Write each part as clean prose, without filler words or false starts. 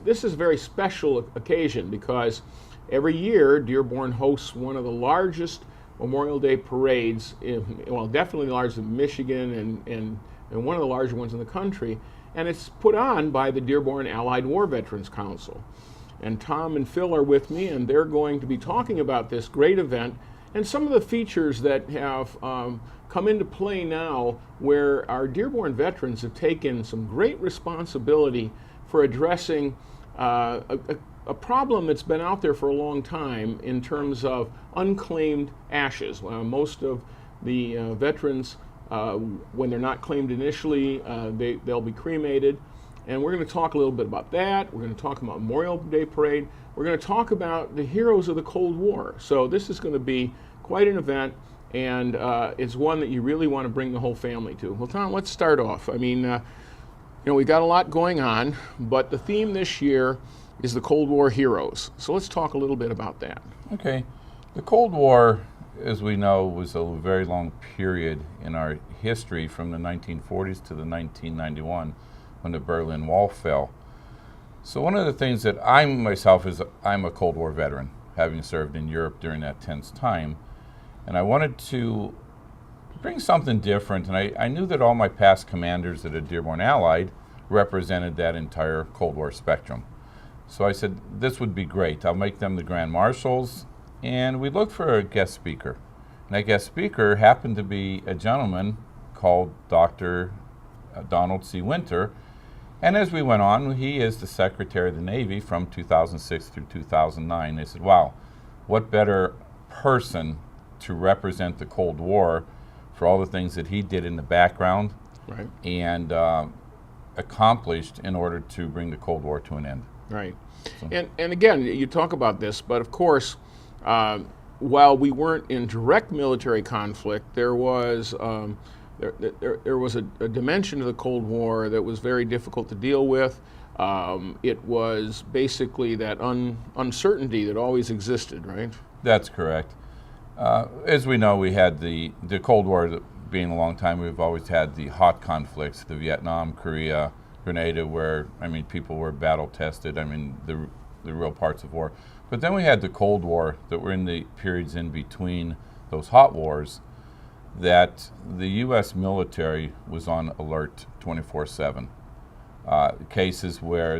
this is a very special occasion because every year Dearborn hosts one of the largest Memorial Day parades, well, definitely the largest in Michigan and one of the larger ones in the country. And it's put on by the Dearborn Allied War Veterans Council. And Tom and Phil are with me, and they're going to be talking about this great event and some of the features that have come into play now, where our Dearborn veterans have taken some great responsibility for addressing a problem that's been out there for a long time in terms of unclaimed ashes. Most of the veterans, when they're not claimed initially, they'll be cremated. And we're going to talk a little bit about that. We're going to talk about Memorial Day Parade. We're going to talk about the heroes of the Cold War. So this is going to be quite an event, and it's one that you really want to bring the whole family to. Well, Tom, let's start off. I mean, we've got a lot going on, but the theme this year is the Cold War heroes. So let's talk a little bit about that. Okay. The Cold War, as we know, was a very long period in our history from the 1940s to the 1991 when the Berlin Wall fell. So one of the things that I'm a Cold War veteran, having served in Europe during that tense time, and I wanted to bring something different, and I knew that all my past commanders at a Dearborn Allied represented that entire Cold War spectrum. So I said, this would be great. I'll make them the Grand Marshals, and we looked for a guest speaker. And that guest speaker happened to be a gentleman called Dr. Donald C. Winter, and as we went on, he is the Secretary of the Navy from 2006 through 2009. They said, wow, what better person to represent the Cold War for all the things that he did in the background, right, and accomplished in order to bring the Cold War to an end. Right. So. And again, you talk about this, but of course, while we weren't in direct military conflict, there was there was a dimension of the Cold War that was very difficult to deal with. It was basically that uncertainty that always existed, right? That's correct. As we know, we had the Cold War being a long time. We've always had the hot conflicts, the Vietnam, Korea, Grenada, where, I mean, people were battle tested. I mean, the real parts of war. But then we had the Cold War that were in the periods in between those hot wars, that the U.S. military was on alert 24/7. Cases where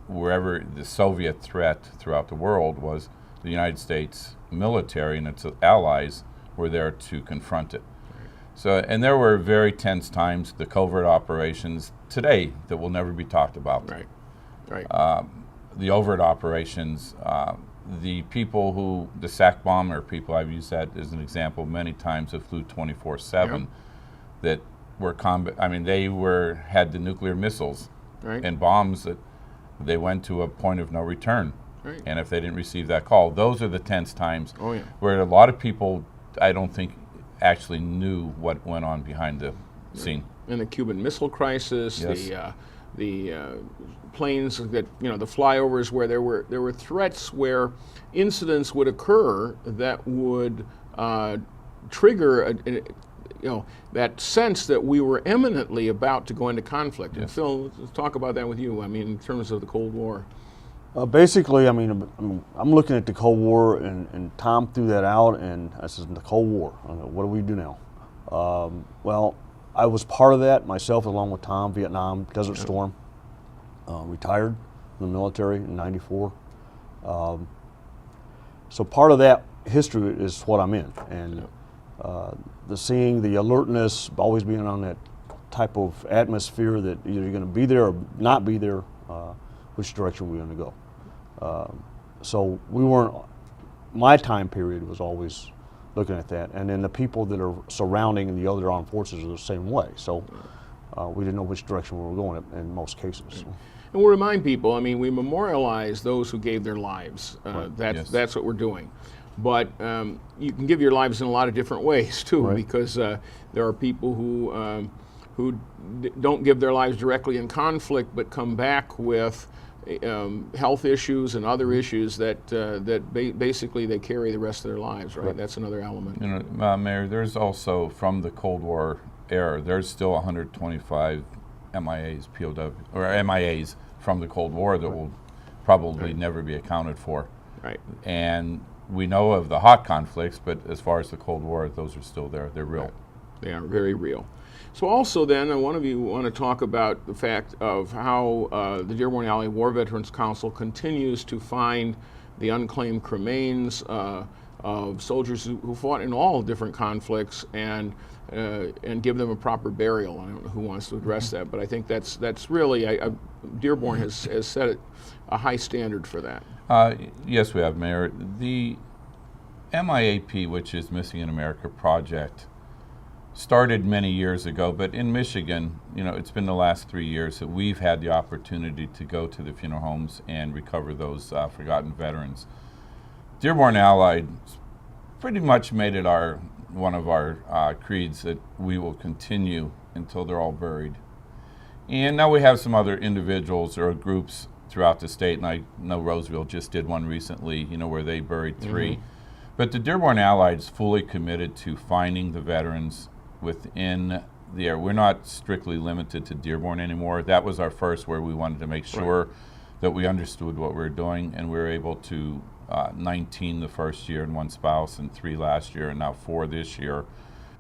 wherever the Soviet threat throughout the world was, the United States military and its allies were there to confront it. So, and there were very tense times, the covert operations today that will never be talked about. Right, right. The overt operations, the people who, the SAC bomber people, I've used that as an example many times, that flew 24/7, yeah, that were they had the nuclear missiles, right, and bombs that they went to a point of no return. Right. And if they didn't receive that call, those are the tense times, oh, yeah, where a lot of people, I don't think, actually knew what went on behind the scene. And the Cuban Missile Crisis, yes, the planes that, the flyovers where there were threats where incidents would occur that would trigger that sense that we were imminently about to go into conflict. Yes. And Phil, let's talk about that with you. I mean, in terms of the Cold War. Basically, I'm looking at the Cold War, and Tom threw that out, and I said, the Cold War, what do we do now? Well, I was part of that myself, along with Tom, Vietnam, Desert Storm. Retired from the military in '94. So part of that history is what I'm in, and seeing the alertness, always being on that type of atmosphere that either you're going to be there or not be there, which direction we're going to go. So we weren't, my time period was always looking at that, and then the people that are surrounding the other armed forces are the same way. So we didn't know which direction we were going in most cases. And we'll remind people, I mean, we memorialize those who gave their lives. That's what we're doing. But you can give your lives in a lot of different ways too, right, because there are people who don't give their lives directly in conflict, but come back with health issues and other issues that basically they carry the rest of their lives, right? That's another element. Mayor, there's also, from the Cold War era, there's still 125 MIAs, POW, or MIAs from the Cold War that will probably never be accounted for. Right. And we know of the hot conflicts, but as far as the Cold War, those are still there. They're real. Right. They are very real. So also then, one of you want to talk about the fact of how the Dearborn Alley War Veterans Council continues to find the unclaimed remains of soldiers who fought in all different conflicts and give them a proper burial. I don't know who wants to address that, but I think that's really, Dearborn has set a high standard for that. Yes, we have, Mayor. The MIAP, which is Missing in America Project, started many years ago, but in Michigan, it's been the last 3 years that we've had the opportunity to go to the funeral homes and recover those forgotten veterans. Dearborn Allied pretty much made it one of our creeds that we will continue until they're all buried. And now we have some other individuals or groups throughout the state, and I know Roseville just did one recently, where they buried 3. Mm-hmm. But the Dearborn Allied is fully committed to finding the veterans within the area. We're not strictly limited to Dearborn anymore. That was our first, where we wanted to make sure that we understood what we were doing, and we were able to 19 the first year and 1 spouse, and 3 last year, and now 4 this year.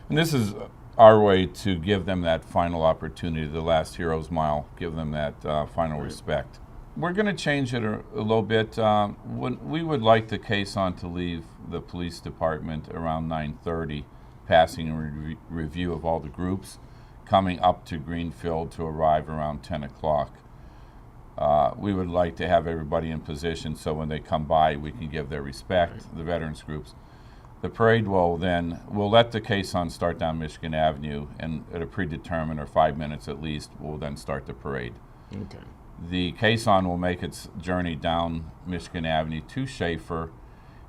And this is our way to give them that final opportunity, the last hero's mile, give them that final respect. We're going to change it a little bit. We would like the caisson to leave the police department around 9:30, passing a review of all the groups, coming up to Greenfield to arrive around 10 o'clock. We would like to have everybody in position so when they come by, we can give their respect, the veterans groups. The parade we'll let the caisson start down Michigan Avenue, and at a predetermined, or 5 minutes at least, we'll then start the parade. Okay. The caisson will make its journey down Michigan Avenue to Schaefer,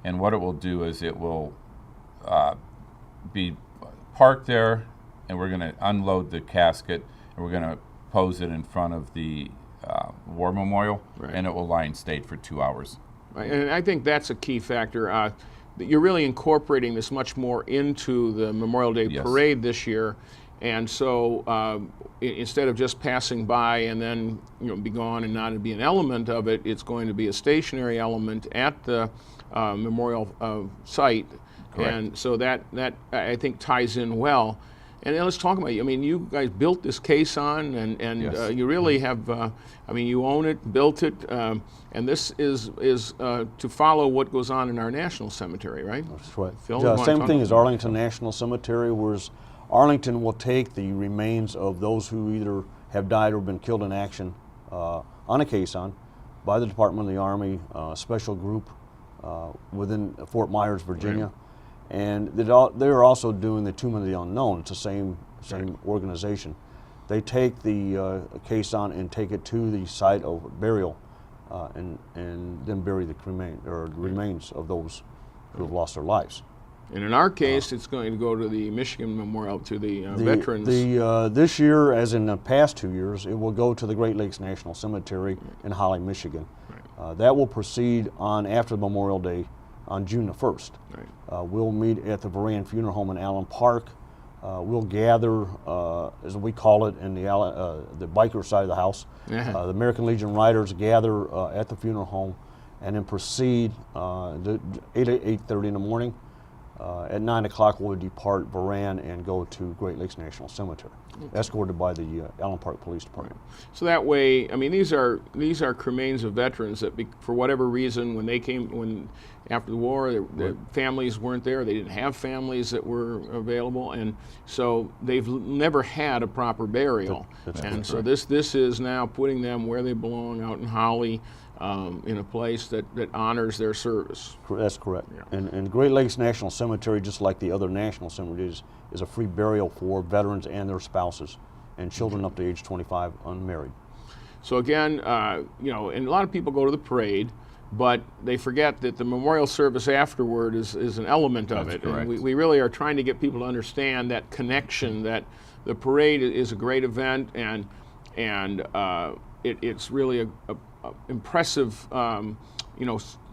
and what it will do is it will be parked there, and we're going to unload the casket, and we're going to pose it in front of the War Memorial, and it will lie in state for 2 hours. Right. And I think that's a key factor. That you're really incorporating this much more into the Memorial Day Parade this year. And so instead of just passing by and then be gone and not be an element of it, it's going to be a stationary element at the memorial site. Correct. And so that I think ties in well. And then let's talk about you. I mean, you guys built this caisson, and Yes. You really have. You own it, built it, and this is to follow what goes on in our national cemetery, right? That's right. Phil, you wanna Same talk thing about as Arlington National Cemetery, whereas Arlington will take the remains of those who either have died or been killed in action on a caisson by the Department of the Army special group within Fort Myers, Virginia. Right. And they're also doing the Tomb of the Unknown. It's the same organization. They take the caisson and take it to the site of burial, and then bury the remains of those who have lost their lives. And in our case, it's going to go to the Michigan Memorial, to the veterans. This year, as in the past 2 years, it will go to the Great Lakes National Cemetery in Holly, Michigan. Right. That will proceed on after Memorial Day on June the 1st. Right. We'll meet at the Varan Funeral Home in Allen Park. We'll gather, as we call it, in the biker side of the house. The American Legion Riders gather at the funeral home, and then proceed 8:30 in the morning. At 9 o'clock, we'll depart Varan and go to Great Lakes National Cemetery, escorted by the Allen Park Police Department. So that way, these are cremains of veterans that, for whatever reason, when after the war, the families weren't there. They didn't have families that were available, and so they've never had a proper burial. So this is now putting them where they belong, out in Holly, in a place that honors their service. That's correct. Yeah. And Great Lakes National Cemetery, just like the other national cemeteries, is a free burial for veterans and their spouses and children up to age 25 unmarried. So again, and a lot of people go to the parade, but they forget that the memorial service afterward is an element of it. Correct. And we really are trying to get people to understand that connection, that the parade is a great event, and it's really a impressive, kind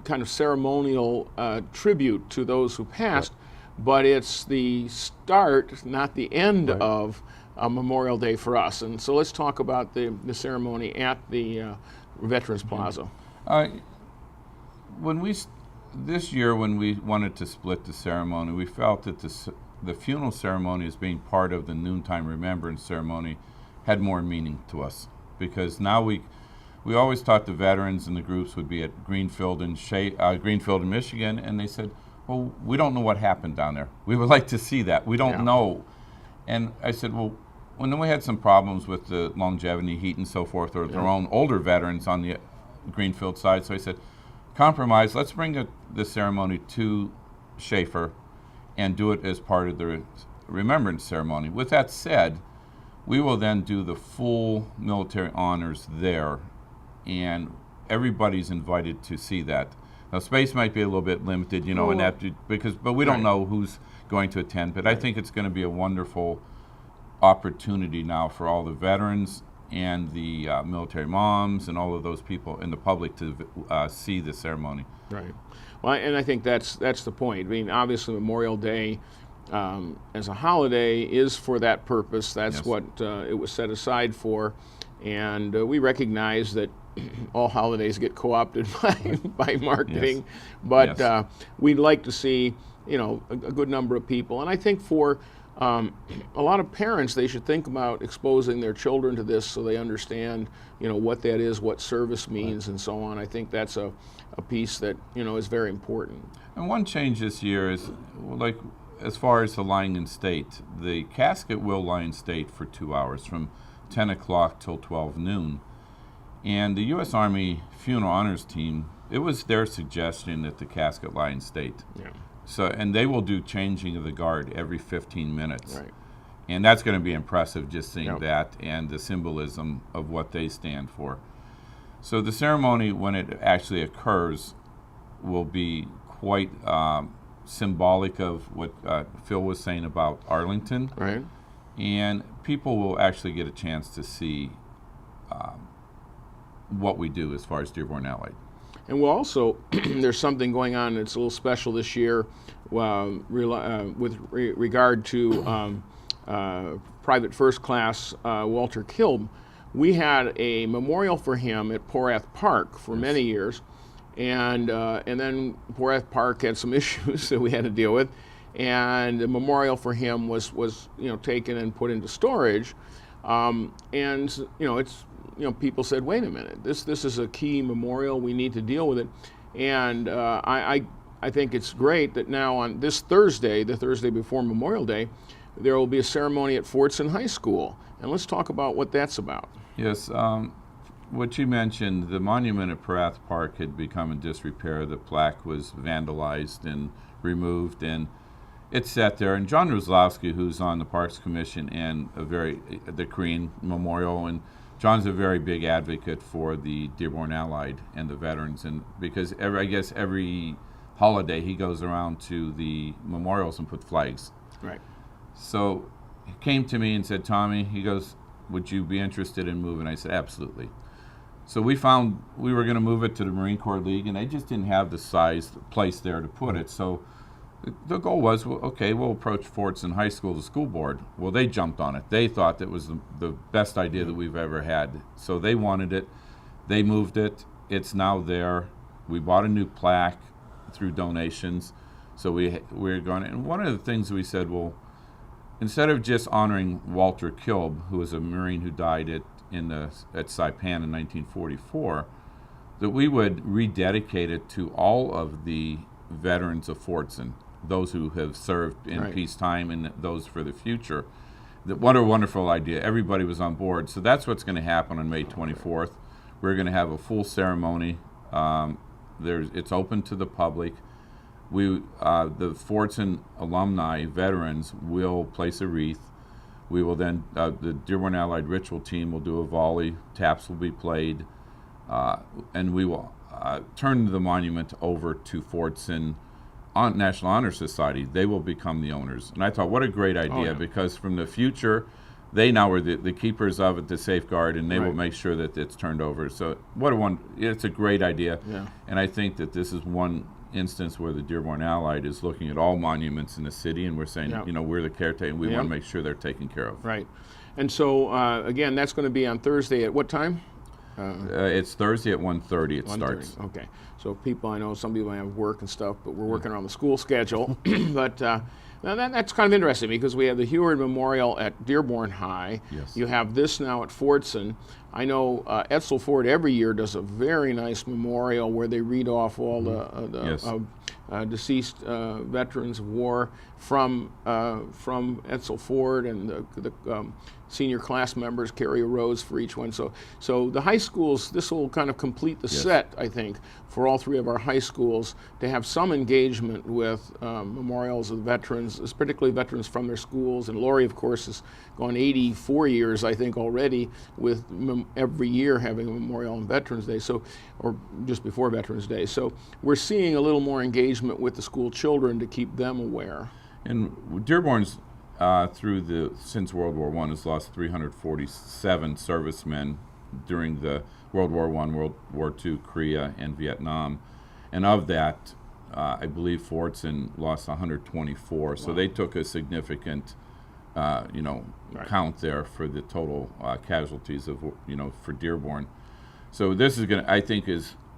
of ceremonial tribute to those who passed, but it's the start, not the end of Memorial Day for us. And so let's talk about the ceremony at the Veterans Plaza. When this year, when we wanted to split the ceremony, we felt that the funeral ceremony as being part of the noontime remembrance ceremony had more meaning to us, because now we always thought the veterans and the groups would be at Greenfield in Michigan, and they said, well, we don't know what happened down there. We would like to see that. We don't know. And I said, well, when we had some problems with the longevity, heat, and so forth, or their own older veterans on the Greenfield side, so I said, compromise, let's bring the ceremony to Schaefer and do it as part of the remembrance ceremony. With that said, we will then do the full military honors there, and everybody's invited to see that. Now, space might be a little bit limited, you know, but we don't know who's going to attend. But I think it's going to be a wonderful opportunity now for all the veterans and the military moms and all of those people in the public to see the ceremony. Right. Well, and I think that's the point. I mean, obviously, Memorial Day as a holiday is for that purpose. That's what it was set aside for, and we recognize that all holidays get co-opted by marketing, but we'd like to see, you know, a good number of people. And I think for a lot of parents, they should think about exposing their children to this so they understand, you know, what that is, what service means, and so on. I think that's a piece that, you know, is very important. And one change this year is, like, as far as the lying in state, the casket will lie in state for 2 hours, from 10 o'clock till 12 noon. And the U.S. Army Funeral Honors Team, it was their suggestion that the casket lie in state. Yeah. So, and they will do changing of the guard every 15 minutes. Right. And that's going to be impressive, just seeing that and the symbolism of what they stand for. So the ceremony, when it actually occurs, will be quite symbolic of what Phil was saying about Arlington. Right. And people will actually get a chance to see what we do as far as Dearborn Allied. And we'll also, there's something going on that's a little special this year with regard to Private First Class Walter Kielb. We had a memorial for him at Porath Park for many years, and then Porath Park had some issues that we had to deal with, and the memorial for him was you know, taken and put into storage, and you know, it's, you know, people said, wait a minute, this is a key memorial, we need to deal with it. And I think it's great that now on this Thursday, the Thursday before Memorial Day, there will be a ceremony at Fordson High School. And let's talk about what that's about. Yes, what you mentioned, the monument at Porath Park had become in disrepair. The plaque was vandalized and removed, and it sat there. And John Roslowski, who's on the Parks Commission and the Korean Memorial, and John's a very big advocate for the Dearborn Allied and the veterans, and because every holiday he goes around to the memorials and put flags. Right. So he came to me and said, Tommy, he goes, would you be interested in moving? I said, absolutely. So we found we were going to move it to the Marine Corps League, and they just didn't have the place there to put it. So the goal was, well, okay, we'll approach Fordson High School, the school board. Well, they jumped on it. They thought that was the best idea that we've ever had. So they wanted it. They moved it. It's now there. We bought a new plaque through donations. So we're going to, and one of the things we said, well, instead of just honoring Walter Kielb, who was a Marine who died at Saipan in 1944, that we would rededicate it to all of the veterans of Fordson, those who have served in peacetime and those for the future. What a wonderful idea. Everybody was on board. So that's what's going to happen on May 24th. We're going to have a full ceremony. It's open to the public. The Fordson alumni veterans will place a wreath. We will then, the Dearborn Allied Ritual team will do a volley. Taps will be played. And we will turn the monument over to Fordson National Honor Society. They will become the owners. And I thought, what a great idea, because from the future, they now are the keepers of it, the safeguard, and they will make sure that it's turned over. So it's a great idea. Yeah. And I think that this is one instance where the Dearborn Allied is looking at all monuments in the city, and we're saying, you know, we're the caretaker, and we want to make sure they're taken care of. Right. And so, again, that's going to be on Thursday at what time? It's Thursday at 1:30 it 1:30. starts. Okay. So people, I know some people have work and stuff, but we're working around the school schedule. But now that's kind of interesting because we have the Heward Memorial at Dearborn High. Yes. You have this now at Fordson. I know Etzel Ford every year does a very nice memorial where they read off all Yes. deceased veterans of war from Etzel Ford, and the senior class members carry a rose for each one. So the high schools, this will kind of complete the set, I think, for all three of our high schools to have some engagement with memorials of veterans, particularly veterans from their schools. And Lori, of course, has gone 84 years, I think, already with every year having a memorial on Veterans Day, or just before Veterans Day. So we're seeing a little more engagement with the school children to keep them aware. And Dearborn's since World War I has lost 347 servicemen during the World War I, World War II, Korea, and Vietnam. And of that, I believe Fordson lost 124. So they took a significant, count there for the total casualties of, for Dearborn. So this is going to, I think,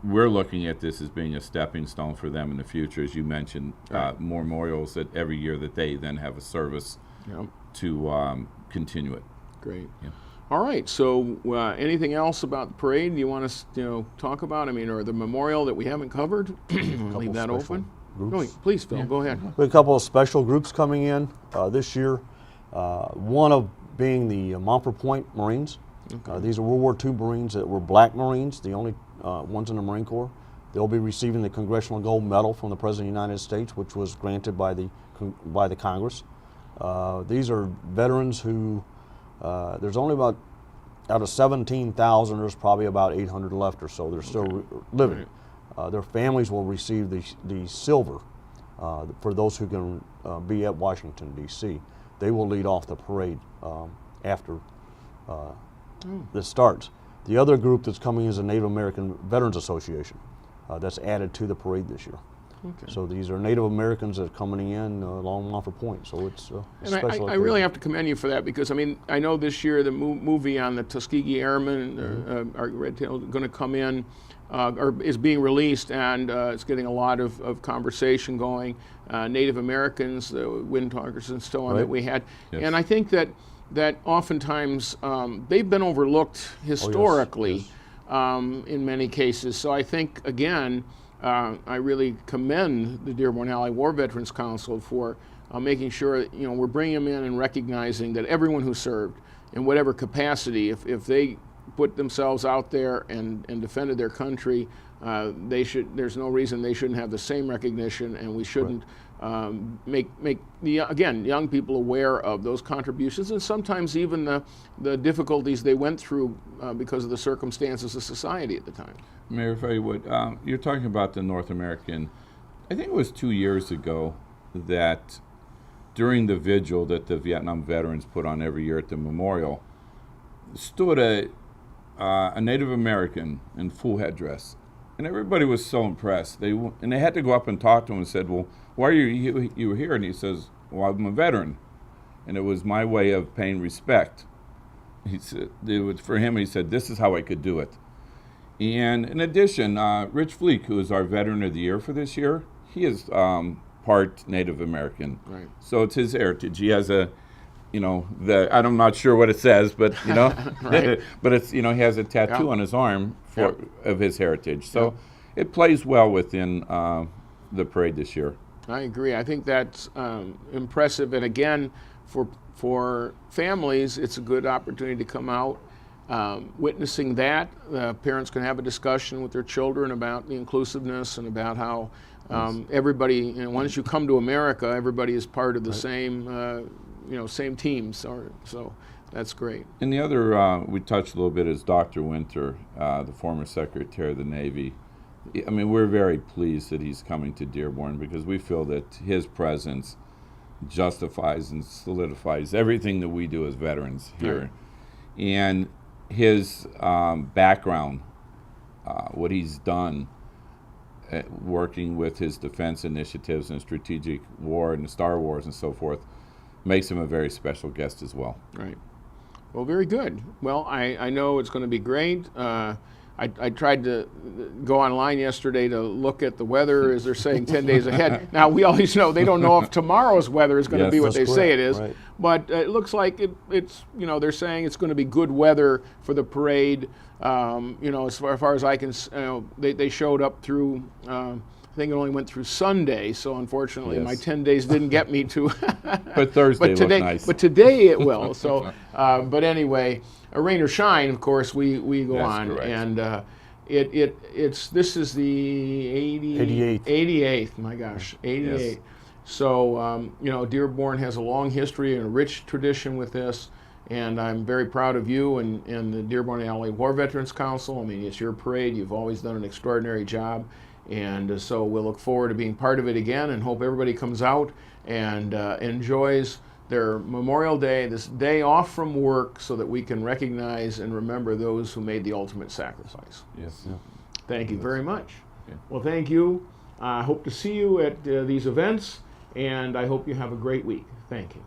we're looking at this as being a stepping stone for them in the future, as you mentioned, more memorials that every year that they then have a service to continue it. Great. Yeah. All right. So anything else about the parade you want us to talk about? I mean, or the memorial that we haven't covered? Leave that open. Go, please, Phil. Go ahead. We have a couple of special groups coming in this year. One of being the Montford Point Marines. Okay. These are World War II Marines that were black Marines, the only ones in the Marine Corps. They'll be receiving the Congressional Gold Medal from the President of the United States, which was granted by the Congress. These are veterans who, there's only about, out of 17,000, there's probably about 800 left or so. They're still living. Right. Their families will receive the silver for those who can be at Washington, D.C. They will lead off the parade after this starts. The other group that's coming is the Native American Veterans Association that's added to the parade this year. Okay. So these are Native Americans that are coming in along Montford Point. So it's a special. I really have to commend you for that because, I mean, I know this year the movie on the Tuskegee Airmen, our Red Tail, going to come in, or is being released, and it's getting a lot of conversation going. Native Americans, the wind talkers and so on that we had. Yes. And I think that oftentimes they've been overlooked historically in many cases. So I think, again, I really commend the Dearborn Valley War Veterans Council for making sure we're bringing them in and recognizing that everyone who served in whatever capacity, if they put themselves out there and defended their country, there's no reason they shouldn't have the same recognition, and we shouldn't make young people aware of those contributions and sometimes even the difficulties they went through because of the circumstances of society at the time. Mayor, if I would, you're talking about the North American, I think it was 2 years ago that during the vigil that the Vietnam veterans put on every year at the memorial, stood a Native American in full headdress. And everybody was so impressed. They had to go up and talk to him and said, well, why are you here? And he says, well, I'm a veteran. And it was my way of paying respect. He said, for him, he said, this is how I could do it. And in addition, Rich Fleek, who is our Veteran of the Year for this year, he is part Native American. Right. So it's his heritage. He has I'm not sure what it says, but Right. but it's he has a tattoo on his arm of his heritage. So it plays well within the parade this year. I agree. I think that's impressive, and again, for families, it's a good opportunity to come out. Witnessing that, parents can have a discussion with their children about the inclusiveness and about how everybody, once you come to America, everybody is part of the same teams. So that's great. And the other we touched a little bit is Dr. Winter, the former Secretary of the Navy. I mean, we're very pleased that he's coming to Dearborn because we feel that his presence justifies and solidifies everything that we do as veterans here. Right. And his background, what he's done working with his defense initiatives and strategic war and the Star Wars and so forth, makes him a very special guest as well. Right. Well, very good. Well, I know it's going to be great. I tried to go online yesterday to look at the weather as they're saying 10 days ahead. Now, we always know they don't know if tomorrow's weather is going to Yes, be what that's they say it correct, is. right. But it looks like it's, they're saying it's going to be good weather for the parade. As far as I can, they showed up through, I think it only went through Sunday, so unfortunately my Yes. 10 days didn't get me to. But Thursday but today, looked nice. But today it will. So, but anyway, rain or shine, of course, we go That's on, correct. and this is the 88th. My gosh, 88. Yes. So Dearborn has a long history and a rich tradition with this, and I'm very proud of you and the Dearborn Valley War Veterans Council. I mean, it's your parade. You've always done an extraordinary job. And so we'll look forward to being part of it again, and hope everybody comes out and enjoys their Memorial Day, this day off from work, so that we can recognize and remember those who made the ultimate sacrifice. Yes. Thank you very much. Yeah. Well, thank you. I hope to see you at these events, and I hope you have a great week. Thank you.